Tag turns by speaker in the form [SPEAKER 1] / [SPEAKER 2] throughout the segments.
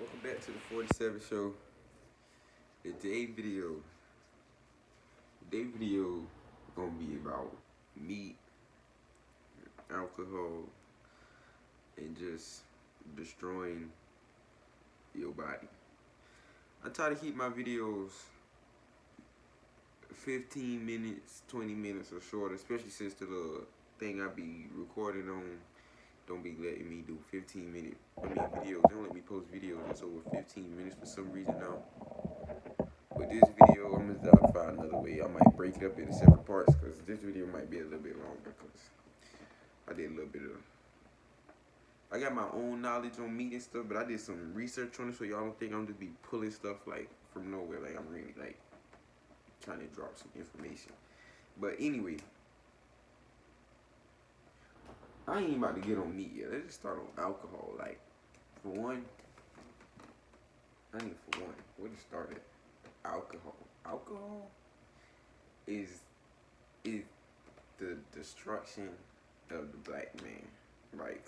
[SPEAKER 1] Welcome back to the 47 show. The day video gonna be about meat, alcohol, and just destroying your body. I try to keep my videos 15 minutes, 20 minutes or shorter, especially since the thing I be recording on don't be letting me do 15-minute videos. They don't let me post videos that's over 15 minutes for some reason now. But this video, I'm gonna find another way. I might break it up into separate parts because this video might be a little bit longer because I did a little bit of. I got my own knowledge on meat and stuff, but I did some research on it, so y'all don't think I'm just be pulling stuff like from nowhere. Like I'm really like trying to drop some information. But anyway, I ain't about to get on meat yet. Let's just start on alcohol. Like for one, where to start at? Alcohol. Alcohol is the destruction of the black man. Like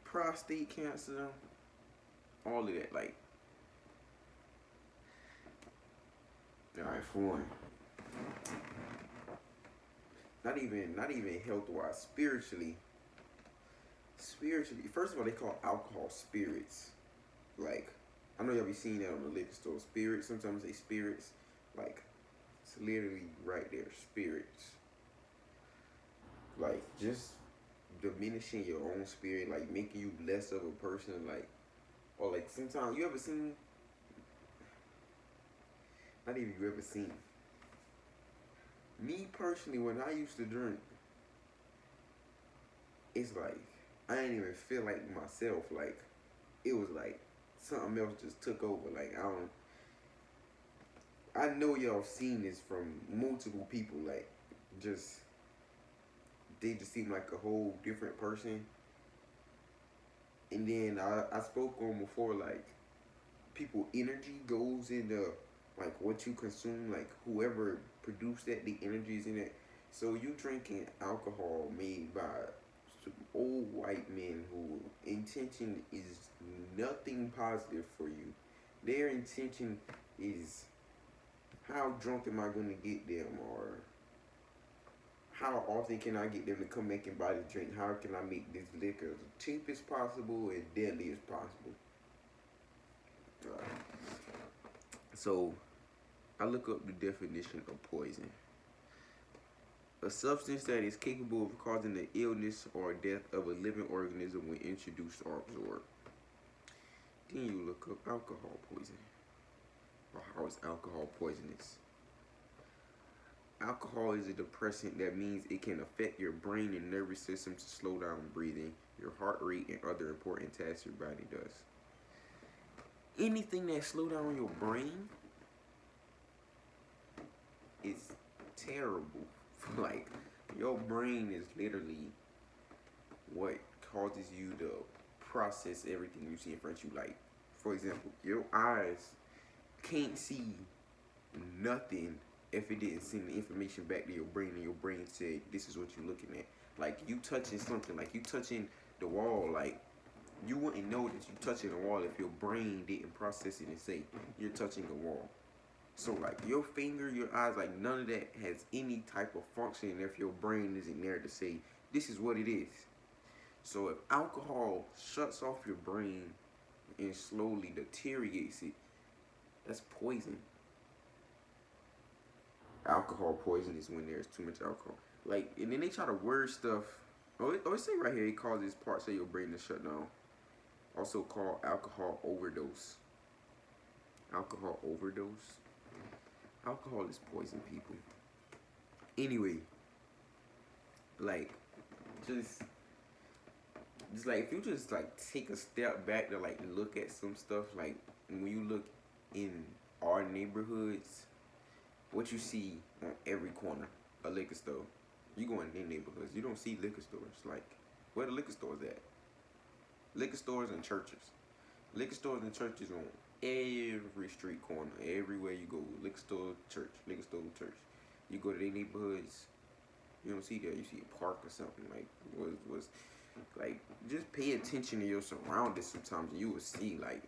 [SPEAKER 1] prostate cancer, all of that. Like, alright, for one, not even health wise, spiritually. First of all, they call alcohol spirits. Like, I know y'all be seeing that on the liquor store. Spirits. Sometimes they spirits. Like, it's literally right there. Spirits. Like, just diminishing your own spirit, like making you less of a person, like, or like sometimes you ever seen, not even you ever seen, me personally when I used to drink, it's like I didn't even feel like myself. Like it was like something else just took over. Like I know y'all seen this from multiple people. Like just they just seem like a whole different person. And then I spoke on before, like people energy goes into like what you consume, like whoever produced that, the energy is in it. So you drinking alcohol made by some old white men who intention is nothing positive for you. Their intention is how drunk am I gonna get them, or how often can I get them to come back and buy the drink? How can I make this liquor as cheap as possible and deadly as possible? So I look up the definition of poison. A substance that is capable of causing the illness or death of a living organism when introduced or absorbed. Then you look up alcohol poisoning, or how is alcohol poisonous. Alcohol is a depressant. That means it can affect your brain and nervous system to slow down breathing, your heart rate, and other important tasks your body does. Anything that slow down your brain is terrible. Like your brain is literally what causes you to process everything you see in front of you. Like, for example, your eyes can't see nothing if it didn't send the information back to your brain and your brain said this is what you're looking at. Like you touching something, like you touching the wall, like you wouldn't know that you're touching the wall if your brain didn't process it and say you're touching the wall. So like your finger, your eyes, like none of that has any type of function if your brain isn't there to say this is what it is. So if alcohol shuts off your brain and slowly deteriorates it, that's poison. Alcohol poison is when there's too much alcohol. Like, and then they try to word stuff. It say right here it causes parts of your brain to shut down. Also called alcohol overdose. Alcohol overdose. Alcohol is poison, people. Anyway, like, just like if you just like take a step back to like look at some stuff, like when you look in our neighborhoods, what you see on every corner, a liquor store. You go in their neighborhoods, you don't see liquor stores. Like, where the liquor stores at? Liquor stores and churches. Liquor stores and churches on every street corner, everywhere you go. Liquor store, church, liquor store, church. You go to their neighborhoods, you don't see that. You see a park or something. Like, was like, just pay attention to your surroundings sometimes, and you will see, like,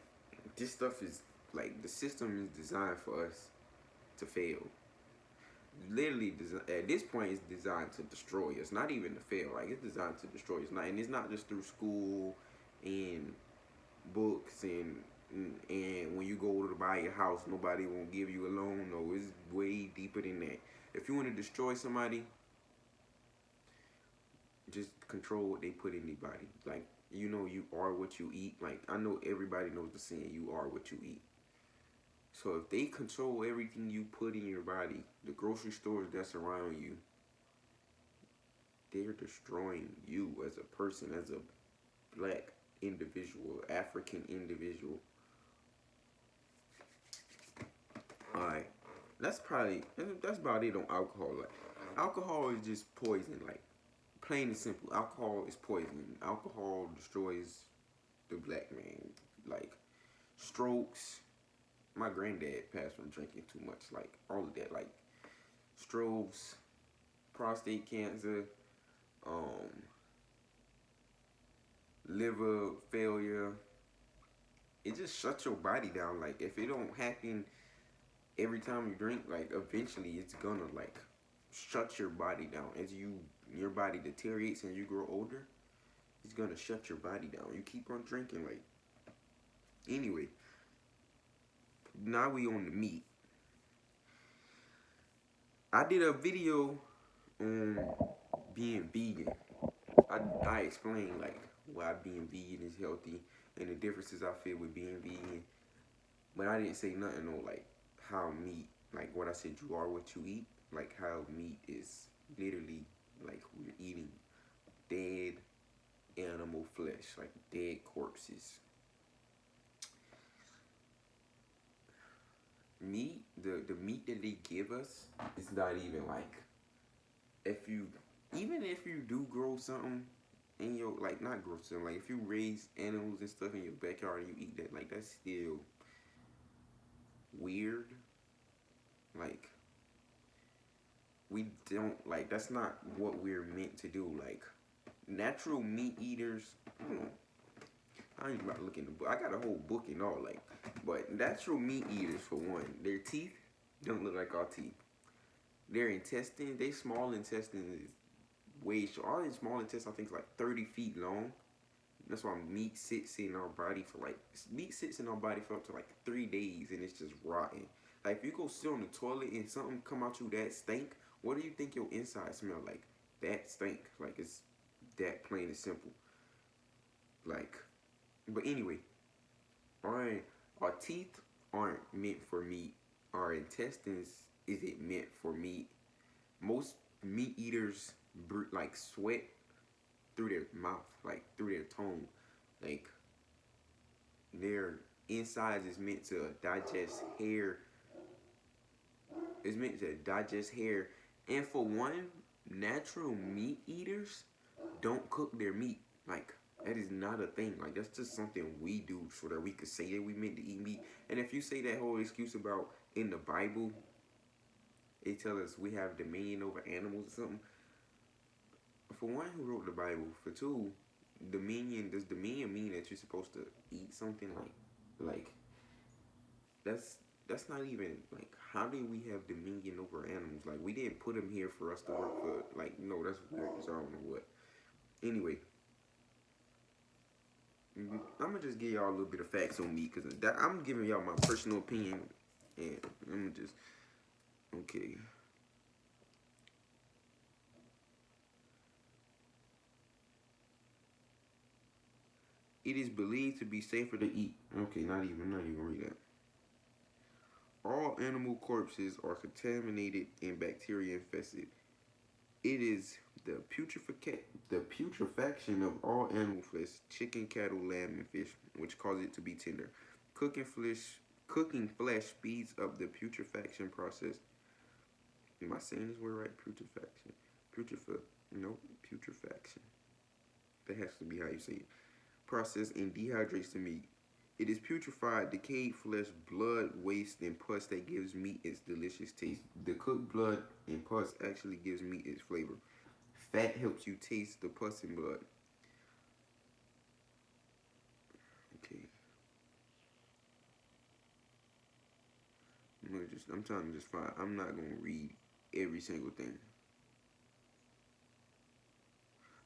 [SPEAKER 1] this stuff is like the system is designed for us to fail. Literally, at this point, it's designed to destroy us. Not even to fail. Like it's designed to destroy us. Not, and it's not just through school and books and when you go to buy a house, nobody won't give you a loan. No, it's way deeper than that. If you want to destroy somebody, just control what they put in their body. Like you know, you are what you eat. Like I know everybody knows the saying, "You are what you eat." So if they control everything you put in your body, the grocery stores that's around you, they're destroying you as a person, as a black individual, African individual. Alright. That's about it on alcohol. Like alcohol is just poison, like plain and simple. Alcohol is poison. Alcohol destroys the black man. Like strokes. My granddad passed from drinking too much. Like all of that. Like strokes, prostate cancer, um, liver failure. It just shuts your body down. Like if it don't happen every time you drink, like eventually it's gonna like shut your body down. As your body deteriorates and you grow older, it's gonna shut your body down. You keep on drinking, like anyway. Now we on the meat. I did a video on being vegan. I explained like why being vegan is healthy and the differences I feel with being vegan. But I didn't say nothing on like how meat, like what I said, you are what you eat. Like how meat is literally like we're eating dead animal flesh, like dead corpses. Meat, the meat that they give us is not even like if you even if you do grow something in your like not grow something like if you raise animals and stuff in your backyard and you eat that like that's still weird. Like we don't like that's not what we're meant to do. Like natural meat eaters, I ain't about to look in the book. I got a whole book and all like, but natural meat eaters for one, their teeth don't look like our teeth. Their intestine, they small intestine is way short. Our small intestine I think is like 30 feet long. That's why meat sits in our body for like meat sits in our body for up to like 3 days and it's just rotten. Like if you go sit on the toilet and something come out you that stink, what do you think your inside smell like? That stink. Like it's that plain and simple. Like, but anyway, our our teeth aren't meant for meat. Our intestines isn't meant for meat. Most meat eaters like sweat through their mouth, like through their tongue. Like their insides is meant to digest hair. It's meant to digest hair. And for one, natural meat eaters don't cook their meat. Like that is not a thing. Like that's just something we do so that we could say that we meant to eat meat. And if you say that whole excuse about in the Bible, it tells us we have dominion over animals or something. For one, who wrote the Bible? For two, dominion does dominion mean that you're supposed to eat something like that's not even like how did we have dominion over animals? Like we didn't put them here for us to work for. Like no, that's weird. So I don't know what. Anyway, I'm gonna just give y'all a little bit of facts on me because I'm giving y'all my personal opinion, and I'm gonna just okay. It is believed to be safer to eat. Okay, not even read that. All animal corpses are contaminated and bacteria infested. It is the putrefaction of all animal flesh, chicken, cattle, lamb, and fish, which cause it to be tender. Cooking cooking flesh speeds up the putrefaction process. Am I saying this word right? Putrefaction. No, putrefaction. That has to be how you say it. Process and dehydrates the meat. It is putrefied, decayed flesh, blood, waste, and pus that gives meat its delicious taste. The cooked blood and pus actually gives meat its flavor. Fat helps you taste the pus and blood. Okay. I'm trying to just find. I'm not gonna read every single thing.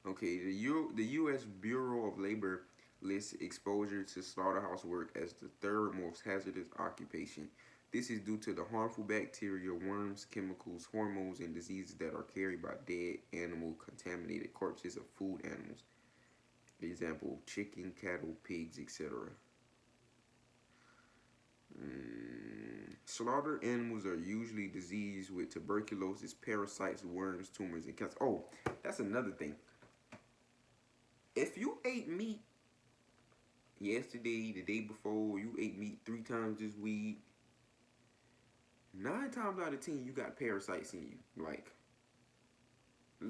[SPEAKER 1] Okay, the U.S. Bureau of Labor lists exposure to slaughterhouse work as the third most hazardous occupation. This is due to the harmful bacteria, worms, chemicals, hormones, and diseases that are carried by dead animal contaminated corpses of food animals. For example, chicken, cattle, pigs, etc. Slaughtered animals are usually diseased with tuberculosis, parasites, worms, tumors, and cancer. Oh, that's another thing. If you ate meat yesterday, the day before, you ate meat 3 times this week, 9 times out of 10 you got parasites in you. Like,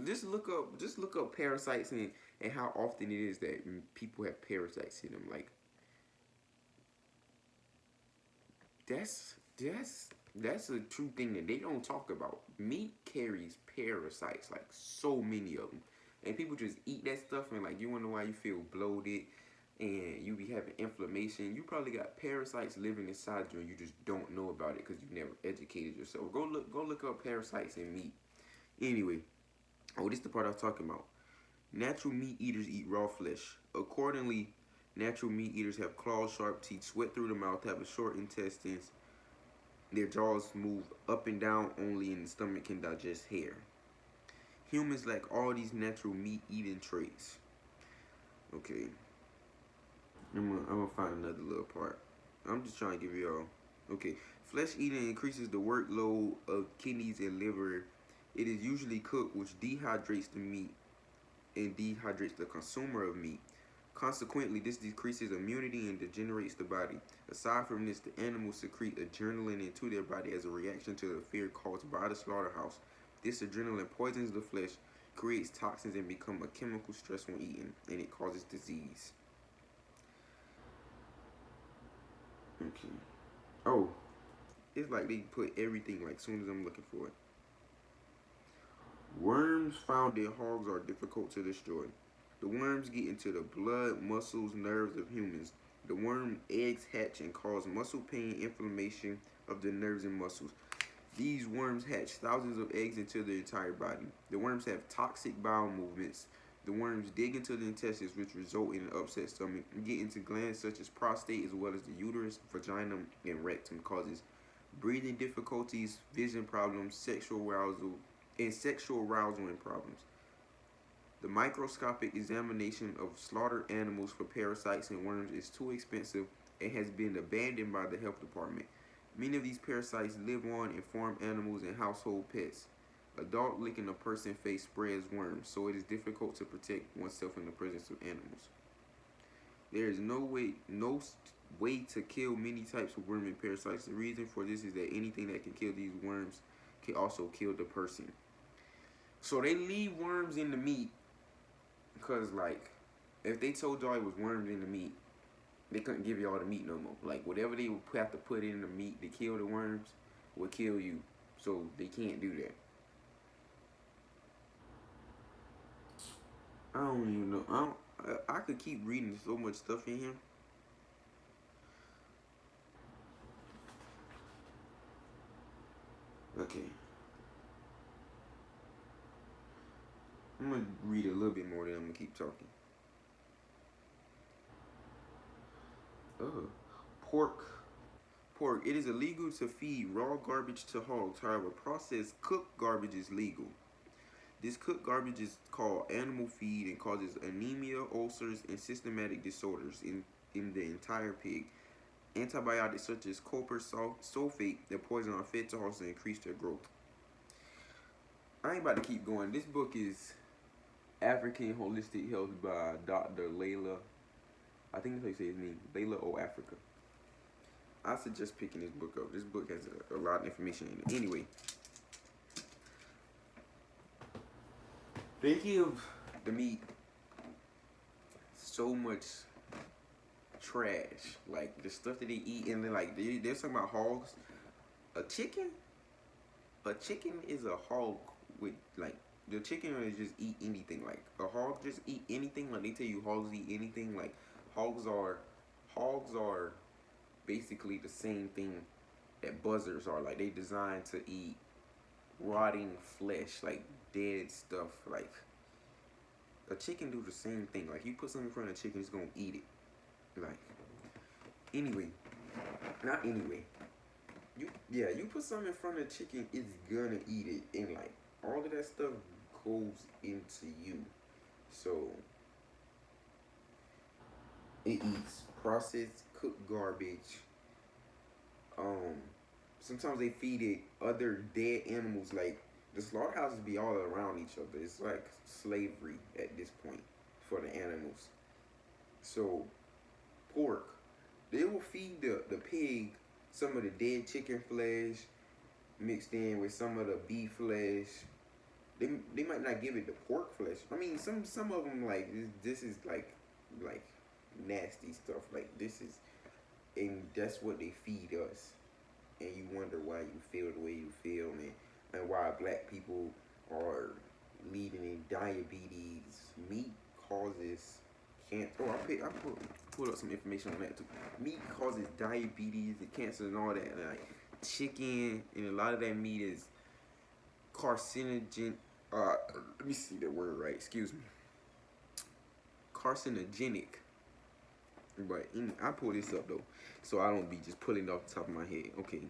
[SPEAKER 1] just look up parasites and how often it is that people have parasites in them. Like, that's a true thing that they don't talk about. Meat carries parasites, like so many of them, and people just eat that stuff and like you wonder why you feel bloated and you be having inflammation. You probably got parasites living inside you and you just don't know about it because you never educated yourself. Go look up parasites in meat. Anyway, oh, this is the part I was talking about. Natural meat eaters eat raw flesh. Accordingly, natural meat eaters have claws, sharp teeth, sweat through the mouth, have a short intestines. Their jaws move up and down only, and the stomach can digest hair. Humans lack all these natural meat eating traits. Okay, I'm gonna find another little part. I'm just trying to give y'all. Okay, flesh eating increases the workload of kidneys and liver. It is usually cooked, which dehydrates the meat and dehydrates the consumer of meat. Consequently, this decreases immunity and degenerates the body. Aside from this, the animals secrete adrenaline into their body as a reaction to the fear caused by the slaughterhouse. This adrenaline poisons the flesh, creates toxins, and becomes a chemical stress when eaten, and it causes disease. Okay. Oh, it's like they put everything like soon as I'm looking for it. Worms found in hogs are difficult to destroy. The worms get into the blood, muscles, nerves of humans. The worm eggs hatch and cause muscle pain, inflammation of the nerves and muscles. These worms hatch thousands of eggs into the entire body. The worms have toxic bowel movements. The worms dig into the intestines, which result in an upset stomach, and get into glands such as prostate as well as the uterus, vagina, and rectum, causes breathing difficulties, vision problems, sexual arousal and problems. The microscopic examination of slaughtered animals for parasites and worms is too expensive and has been abandoned by the health department. Many of these parasites live on in farm animals and household pets. A dog licking a person's face spreads worms, so it is difficult to protect oneself in the presence of animals. There is no way to kill many types of worm and parasites. The reason for this is that anything that can kill these worms can also kill the person. So they leave worms in the meat because, like, if they told y'all it was worms in the meat, they couldn't give y'all the meat no more. Like, whatever they would have to put in the meat to kill the worms would kill you. So they can't do that. I don't even know. I could keep reading so much stuff in here. Okay. I'm gonna read a little bit more, then I'm gonna keep talking. Oh, pork. Pork. It is illegal to feed raw garbage to hogs. However, processed cooked garbage is legal. This cooked garbage is called animal feed and causes anemia, ulcers, and systematic disorders in the entire pig. Antibiotics such as copper sulfate that poison are fed to horses and increase their growth. I ain't about to keep going. This book is African Holistic Health by Dr. Layla. I think that's how you say his name. Layla O. Africa. I suggest picking this book up. This book has a lot of information in it. Anyway, they give the meat so much trash. Like, the stuff that they eat, and then, like, they're talking about hogs. A chicken? A chicken is a hog with, like, the chicken is just eat anything. Like, a hog just eat anything. Like, they tell you hogs eat anything. Like, hogs are basically the same thing that buzzards are. Like they designed to eat rotting flesh, like dead stuff. Like a chicken do the same thing. Like you put something in front of a chicken, it's gonna eat it. Like anyway, not anyway. You put something in front of a chicken, it's gonna eat it, and like all of that stuff goes into you. So it eats processed cooked garbage. Um, Sometimes they feed it other dead animals. Like the slaughterhouses be all around each other. It's like slavery at this point for the animals. So pork, they will feed the pig some of the dead chicken flesh mixed in with some of the beef flesh. They might not give it the pork flesh. I mean, some of them like this is like nasty stuff. Like this is, and that's what they feed us. And you wonder why you feel the way you feel, and why black people are leading in diabetes. Meat causes cancer. Oh, I pulled up some information on that too. Meat causes diabetes and cancer and all that. And like chicken and a lot of that meat is carcinogen. Let me see the word right. Excuse me. Carcinogenic. But I pull this up though, so I don't be just pulling it off the top of my head. Okay.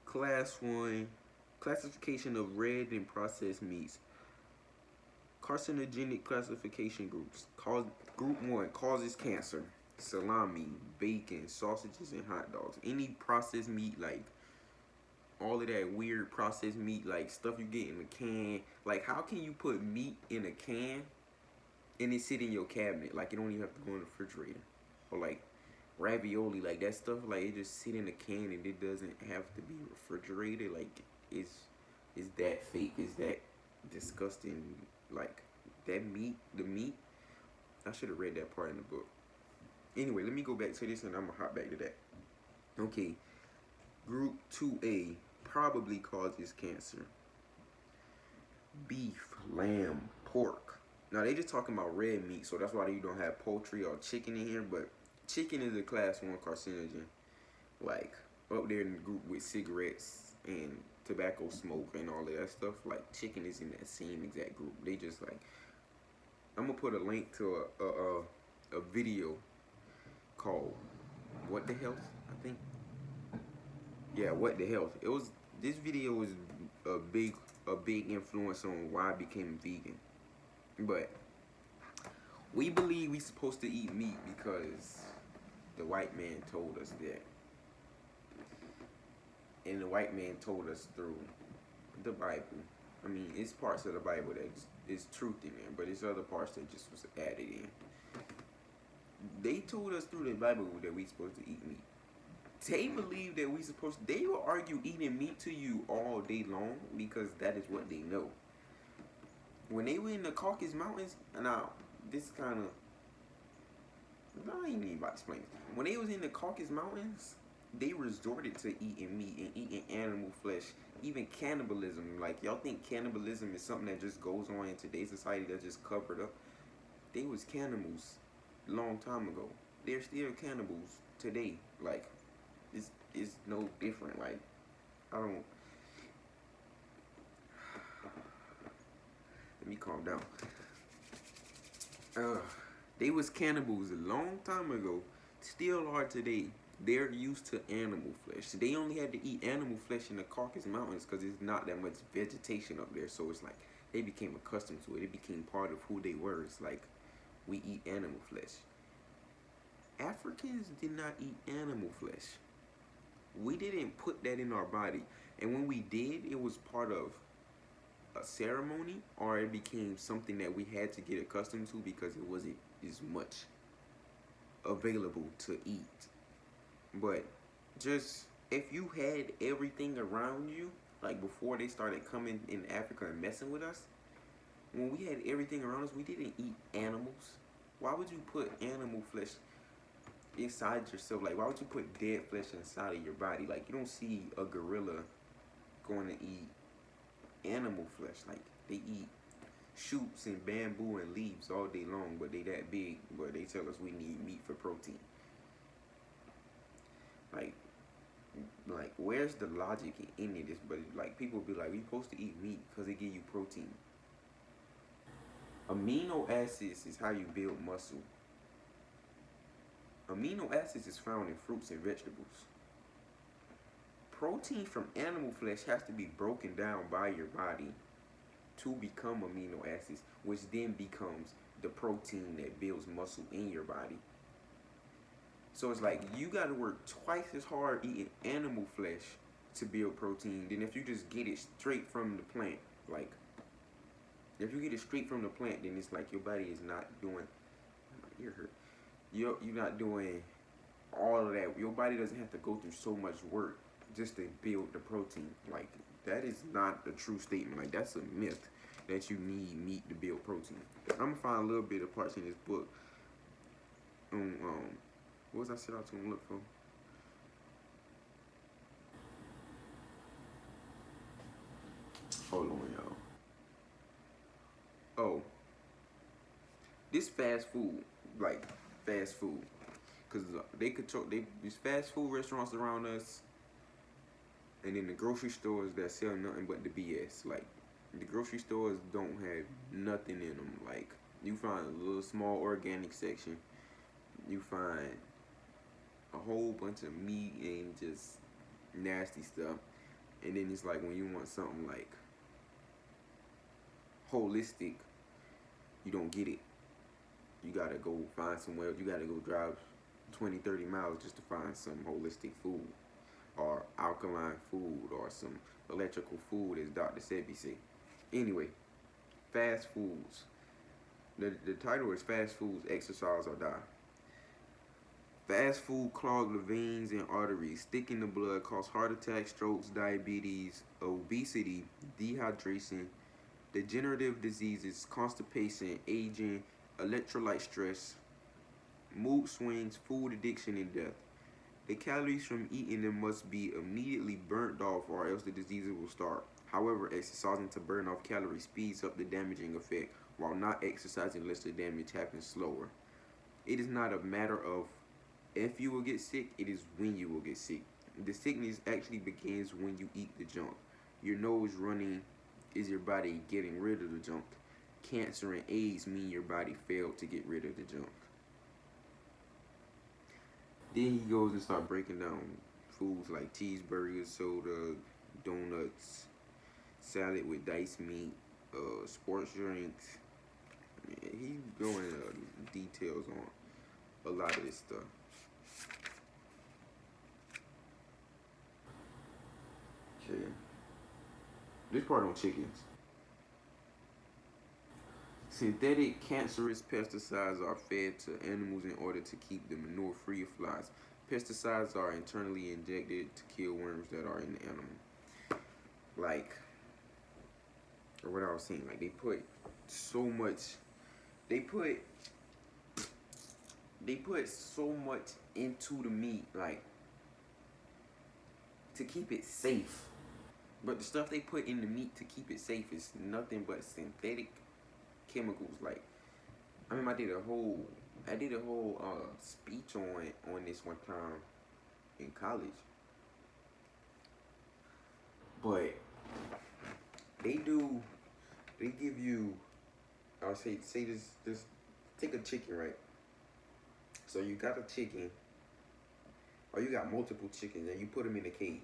[SPEAKER 1] Class 1, classification of red and processed meats. Carcinogenic classification groups. Group 1 causes cancer. Salami, bacon, sausages, and hot dogs. Any processed meat, like all of that weird processed meat, like stuff you get in a can. Like, how can you put meat in a can and it sit in your cabinet? Like, you don't even have to go in the refrigerator. Or like ravioli, like that stuff, like it just sit in a can and it doesn't have to be refrigerated. Like, is that fake? Is that disgusting? Like that meat, the meat. I should have read that part in the book. Anyway, let me go back to this and I'm gonna hop back to that. Okay, group 2A probably causes cancer. Beef, lamb, pork. Now they just talking about red meat, so that's why you don't have poultry or chicken in here. But chicken is a class 1 carcinogen, like up there in the group with cigarettes and tobacco smoke and all of that stuff. Like chicken is in that same exact group. They just like, I'm gonna put a link to a video called What the Health, I think. Yeah, What the Health. This video was a big influence on why I became vegan. But we believe we supposed to eat meat because the white man told us that. And the white man told us through the Bible. I mean, it's parts of the Bible that is truth in there, but it's other parts that just was added in. They told us through the Bible that we supposed to eat meat. They believe that they will argue eating meat to you all day long because that is what they know. When they were in the Caucasus Mountains, now this kind of, I ain't even about to explain it. When they was in the Caucasus Mountains, they resorted to eating meat and eating animal flesh, even cannibalism. Like, y'all think cannibalism is something that just goes on in today's society that's just covered up? They was cannibals a long time ago. They're still cannibals today. Like, it's no different. Like, I don't. Let me calm down. They was cannibals a long time ago. Still are today. They're used to animal flesh. They only had to eat animal flesh in the Caucasus Mountains because there's not that much vegetation up there. So it's like they became accustomed to it. It became part of who they were. It's like we eat animal flesh. Africans did not eat animal flesh. We didn't put that in our body. And when we did, it was part of a ceremony, or it became something that we had to get accustomed to because it wasn't as much available to eat. But just if you had everything around you, like before they started coming in Africa and messing with us, when we had everything around us, we didn't eat animals. Why would you put animal flesh inside yourself? Like, why would you put dead flesh inside of your body? Like, you don't see a gorilla going to eat animal flesh. Like, they eat shoots and bamboo and leaves all day long, but they that big, but they tell us we need meat for protein. Like, where's the logic in any of this? But like people be like, we supposed to eat meat because it give you protein. Amino acids is how you build muscle. Amino acids is found in fruits and vegetables. Protein from animal flesh has to be broken down by your body to become amino acids, which then becomes the protein that builds muscle in your body. So it's like you got to work twice as hard eating animal flesh to build protein than if you just get it straight from the plant. Like, if you get it straight from the plant, then it's like your body is not doing. My ear hurt. You're not doing all of that. Your body doesn't have to go through so much work just to build the protein. Like, that is not a true statement. Like, that's a myth that you need meat to build protein. I'm gonna find a little bit of parts in this book. What was I set out to look for? Hold on, y'all. Oh, this fast food, like fast food, because they control. These fast food restaurants around us, and then the grocery stores that sell nothing but the BS. Like, the grocery stores don't have nothing in them. Like, you find a little small organic section, you find a whole bunch of meat and just nasty stuff, and then it's like when you want something like holistic, you don't get it. You gotta go find somewhere. You gotta go drive 20, 30 miles just to find some holistic food or alkaline food or some electrical food, as Dr. Sebi say. Anyway, fast foods. The title is Fast Foods, Exercise or Die. Fast food clog the veins and arteries, thicken in the blood, cause heart attacks, strokes, diabetes, obesity, dehydration, degenerative diseases, constipation, aging, electrolyte stress, mood swings, food addiction, and death. The calories from eating them must be immediately burnt off or else the diseases will start. However, exercising to burn off calories speeds up the damaging effect, while not exercising lets the damage happen slower. It is not a matter of if you will get sick, it is when you will get sick. The sickness actually begins when you eat the junk. Your nose running is your body getting rid of the junk. Cancer and AIDS mean your body failed to get rid of the junk. Then he goes and starts breaking down foods like cheeseburgers, soda, donuts, salad with diced meat, sports drinks. Yeah, he's going into details on a lot of this stuff. Okay. This part on chickens. Synthetic cancerous pesticides are fed to animals in order to keep the manure free of flies. Pesticides are internally injected to kill worms that are in the animal. Like, or what I was saying, like they put so much, they put so much into the meat, like to keep it safe. But the stuff they put in the meat to keep it safe is nothing but synthetic chemicals. Like, I remember I did a whole speech on this one time in college. But they give you, I'll say this, take a chicken, right? So you got a chicken, or you got multiple chickens, and you put them in a cage.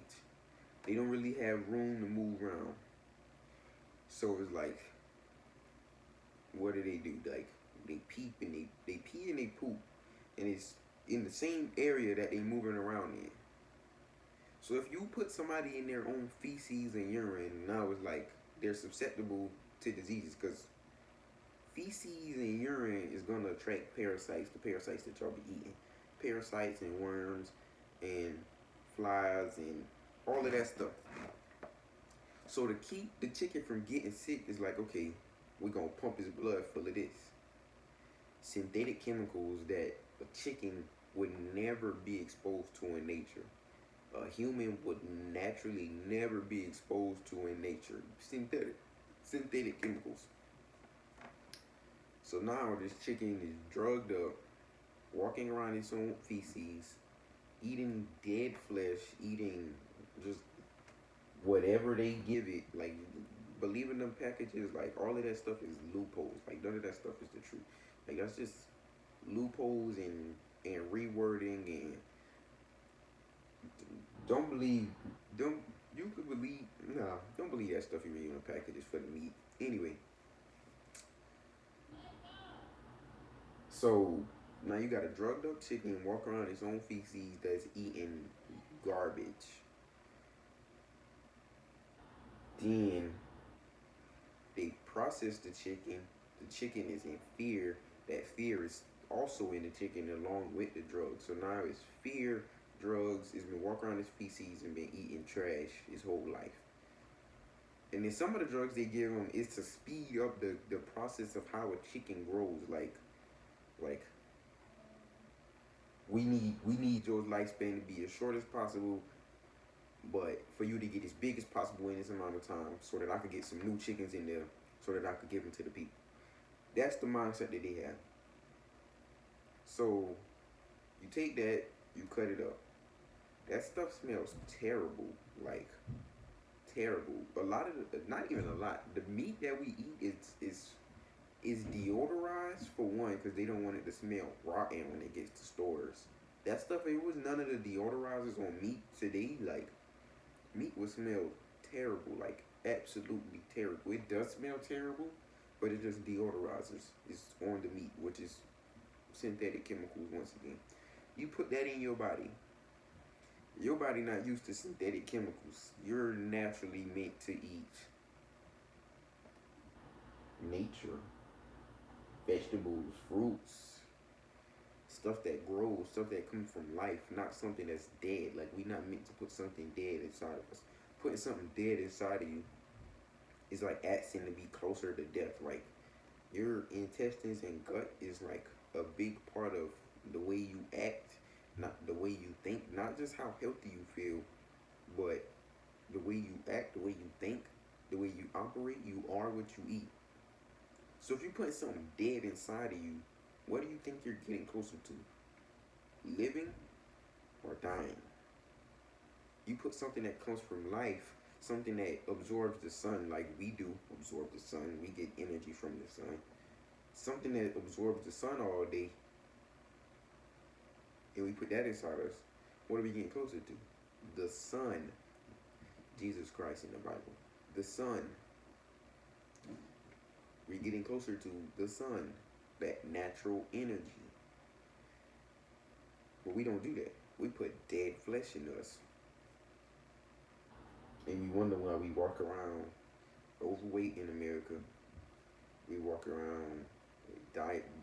[SPEAKER 1] They don't really have room to move around. So it's like, what do? Like, they peep and they pee and they poop, and it's in the same area that they moving around in. So if you put somebody in their own feces and urine, now it's like they're susceptible to diseases, because feces and urine is gonna attract parasites, the parasites that y'all be eating, parasites and worms and flies and all of that stuff. So to keep the chicken from getting sick is like, okay, we're gonna pump his blood full of this synthetic chemicals that a chicken would never be exposed to in nature. A human would naturally never be exposed to in nature. Synthetic chemicals. So now this chicken is drugged up, walking around its own feces, eating dead flesh, eating just whatever they give it, like believe in them packages, like all of that stuff is loopholes. Like none of that stuff is the truth. Like that's just loopholes and rewording and don't believe don't you could believe nah, don't believe that stuff you read on the packages for the meat. Anyway, so now you got a drugged up chicken walk around its own feces that's eating garbage. Then they process the chicken. The chicken is in fear. That fear is also in the chicken along with the drugs. So now it's fear, drugs. It's been walking around his feces and been eating trash his whole life. And then some of the drugs they give him is to speed up the process of how a chicken grows. Like we need your lifespan to be as short as possible, but for you to get as big as possible in this amount of time, so that I could get some new chickens in there, so that I could give them to the people. That's the mindset that they have. So you take that, you cut it up. That stuff smells terrible, like terrible. A lot of not even a lot. The meat that we eat is deodorized for one, because they don't want it to smell rotten when it gets to stores. That stuff, it was none of the deodorizers on meat today. Like meat would smell terrible, like absolutely terrible. It does smell terrible, but it just deodorizes. It's on the meat, which is synthetic chemicals once again. You put that in your body. Your body not used to synthetic chemicals. You're naturally meant to eat nature, vegetables, fruits, stuff that grows, stuff that comes from life, not something that's dead. Like we not meant to put something dead inside of us. Putting something dead inside of you is like asking to be closer to death. Like your intestines and gut is like a big part of the way you act, not the way you think, not just how healthy you feel, but the way you act, the way you think, the way you operate. You are what you eat. So if you put something dead inside of you, what do you think you're getting closer to? Living or dying? You put something that comes from life, something that absorbs the sun, like we do absorb the sun. We get energy from the sun. Something that absorbs the sun all day, and we put that inside us. What are we getting closer to? The sun. Jesus Christ in the Bible. The sun. We're getting closer to the sun, that natural energy. But we don't do that. We put dead flesh in us. And we wonder why we walk around overweight in America. We walk around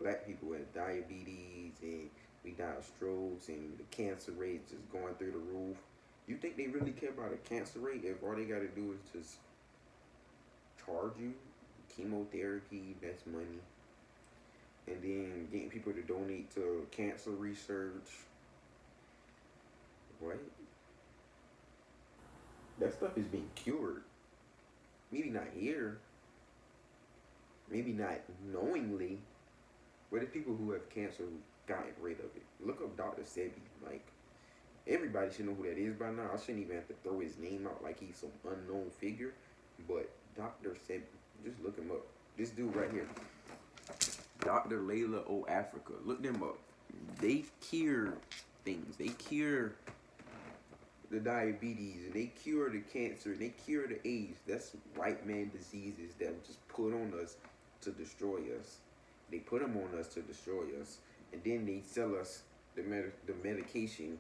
[SPEAKER 1] black people with diabetes, and we die of strokes, and the cancer rates is going through the roof. You think they really care about a cancer rate if all they got to do is just charge you? Chemotherapy, that's money. And then getting people to donate to cancer research. What? That stuff is being cured. Maybe not here. Maybe not knowingly. But the people who have cancer who've gotten rid of it. Look up Dr. Sebi. Like, everybody should know who that is by now. I shouldn't even have to throw his name out like he's some unknown figure. But Dr. Sebi, just look him up. This dude right here, Dr. Layla O. Africa. Look them up. They cure things. They cure the diabetes, and they cure the cancer, and they cure the AIDS. That's white man diseases that were just put on us to destroy us. They put them on us to destroy us, and then they sell us the medication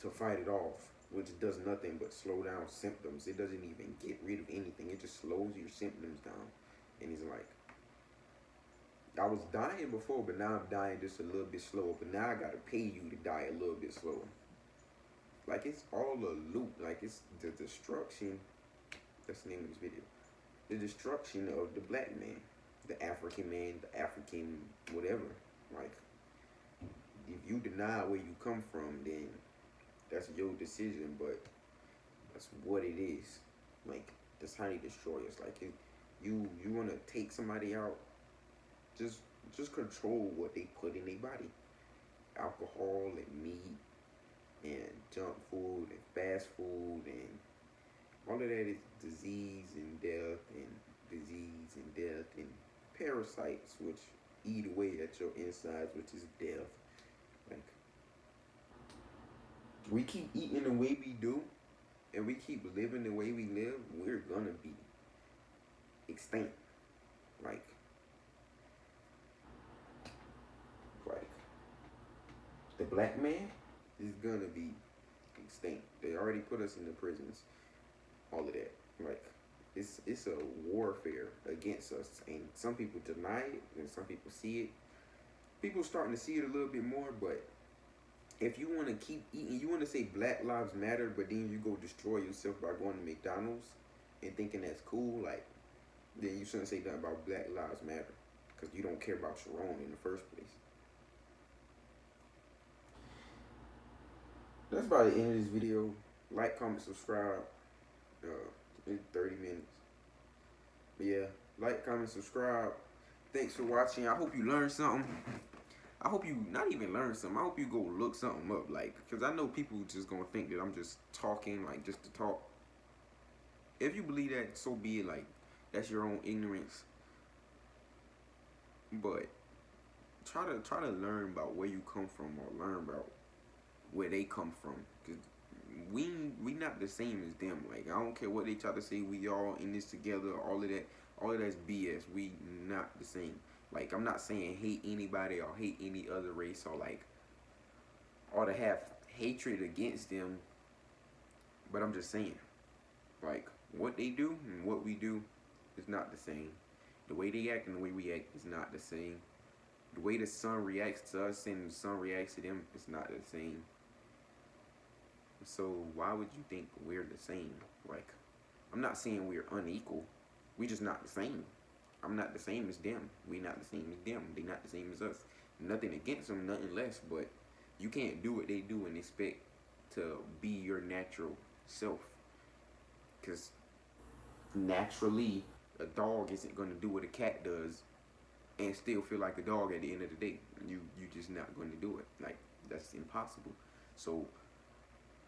[SPEAKER 1] to fight it off, which does nothing but slow down symptoms. It doesn't even get rid of anything. It just slows your symptoms down. And he's like, I was dying before, but now I'm dying just a little bit slower. But now I gotta pay you to die a little bit slower. Like it's all a loop. Like it's the destruction. That's the name of this video. The destruction of the black man, the African man, the African whatever. Like if you deny where you come from, then that's your decision. But that's what it is. Like that's how they destroy us. Like if you wanna take somebody out, just control what they put in their body. Alcohol and meat and junk food and fast food and all of that is disease and death and disease and death and parasites which eat away at your insides, which is death. Like we keep eating the way we do and we keep living the way we live, we're gonna be extinct. Like like the black man is gonna be extinct. They already put us in the prisons. All of that. Like it's a warfare against us, and some people deny it, and some people see it. People starting to see it a little bit more, but if you want to keep eating, you want to say Black Lives Matter, but then you go destroy yourself by going to McDonald's and thinking that's cool, like then you shouldn't say nothing about Black Lives Matter because you don't care about your own in the first place. That's about the end of this video. Like, comment, subscribe. In 30 minutes. But yeah, like, comment, subscribe. Thanks for watching. I hope you learned something. I hope you not even learn something. I hope you go look something up, like, because I know people just gonna think that I'm just talking, like, just to talk. If you believe that, so be it. Like, that's your own ignorance. But try to learn about where you come from, or learn about where they come from, because we not the same as them. Like, I don't care what they try to say, we all in this together. All of that's BS. We not the same. Like, I'm not saying hate anybody or hate any other race, or to have hatred against them, but I'm just saying, like, what they do and what we do is not the same. The way they act and the way we act is not the same. The way the sun reacts to us and the sun reacts to them is not the same. So why would you think we're the same? Like, I'm not saying we're unequal. We just not the same. I'm not the same as them. We not the same as them. They not the same as us. Nothing against them, nothing less. But you can't do what they do and expect to be your natural self. Because naturally, a dog isn't going to do what a cat does and still feel like a dog at the end of the day. You just not going to do it. Like, that's impossible. So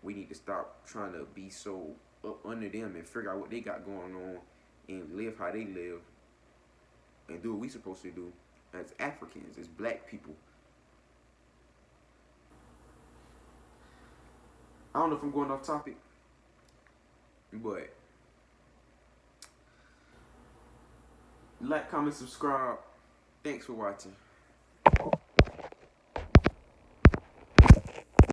[SPEAKER 1] we need to stop trying to be so up under them and figure out what they got going on and live how they live and do what we supposed to do as Africans, as black people. I don't know if I'm going off topic, but like, comment, subscribe. Thanks for watching.